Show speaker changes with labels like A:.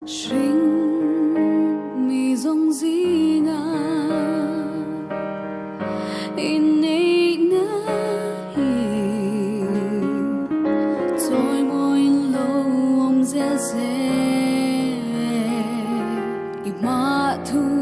A: Sinh mi dòng di nga Inneihna hi Trôi môi lâu om dễ dễ Ima thu